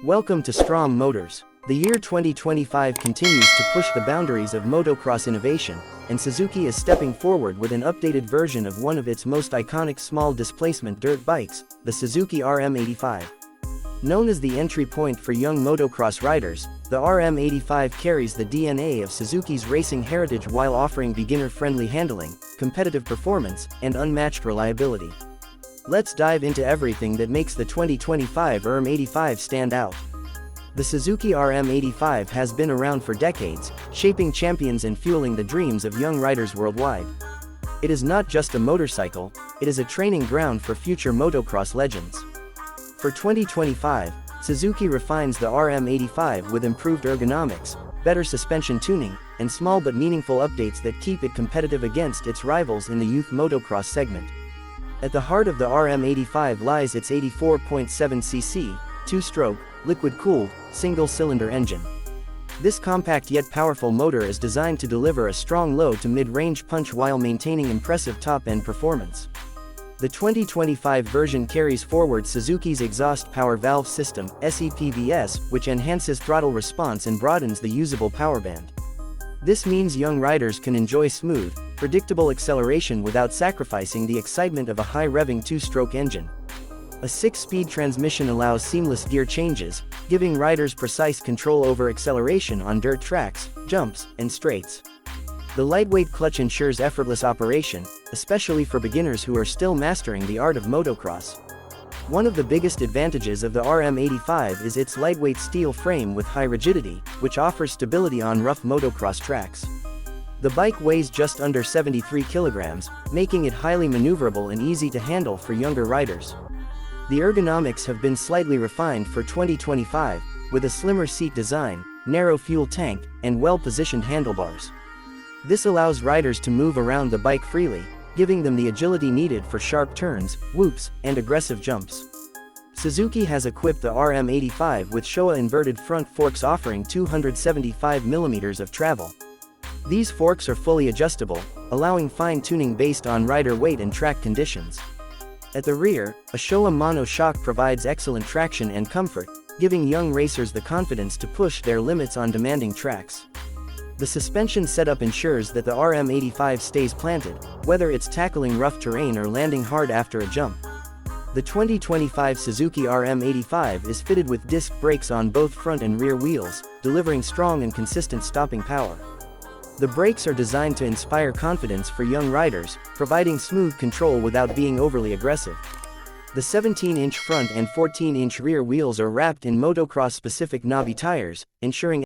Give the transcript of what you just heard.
Welcome to Strom Motors. The year 2025 continues to push the boundaries of motocross innovation, and Suzuki is stepping forward with an updated version of one of its most iconic small displacement dirt bikes, the Suzuki RM85. Known as the entry point for young motocross riders, the RM85 carries the DNA of Suzuki's racing heritage while offering beginner-friendly handling, competitive performance, and unmatched reliability. Let's dive into everything that makes the 2025 RM85 stand out. The Suzuki RM85 has been around for decades, shaping champions and fueling the dreams of young riders worldwide. It is not just a motorcycle, it is a training ground for future motocross legends. For 2025, Suzuki refines the RM85 with improved ergonomics, better suspension tuning, and small but meaningful updates that keep it competitive against its rivals in the youth motocross segment. At the heart of the RM85 lies its 84.7cc, two-stroke, liquid-cooled, single-cylinder engine. This compact yet powerful motor is designed to deliver a strong low to mid-range punch while maintaining impressive top-end performance. The 2025 version carries forward Suzuki's exhaust power valve system, SEPVS, which enhances throttle response and broadens the usable power band. This means young riders can enjoy smooth, predictable acceleration without sacrificing the excitement of a high-revving two-stroke engine. A 6-speed transmission allows seamless gear changes, giving riders precise control over acceleration on dirt tracks, jumps, and straights. The lightweight clutch ensures effortless operation, especially for beginners who are still mastering the art of motocross. One of the biggest advantages of the RM85 is its lightweight steel frame with high rigidity, which offers stability on rough motocross tracks. The bike weighs just under 73 kilograms, making it highly maneuverable and easy to handle for younger riders. The ergonomics have been slightly refined for 2025, with a slimmer seat design, narrow fuel tank, and well-positioned handlebars. This allows riders to move around the bike freely, giving them the agility needed for sharp turns, whoops, and aggressive jumps. Suzuki has equipped the RM85 with Showa inverted front forks offering 275mm of travel. These forks are fully adjustable, allowing fine-tuning based on rider weight and track conditions. At the rear, a Showa mono shock provides excellent traction and comfort, giving young racers the confidence to push their limits on demanding tracks. The suspension setup ensures that the RM85 stays planted, whether it's tackling rough terrain or landing hard after a jump. The 2025 Suzuki RM85 is fitted with disc brakes on both front and rear wheels, delivering strong and consistent stopping power. The brakes are designed to inspire confidence for young riders, providing smooth control without being overly aggressive. The 17-inch front and 14-inch rear wheels are wrapped in motocross-specific knobby tires, ensuring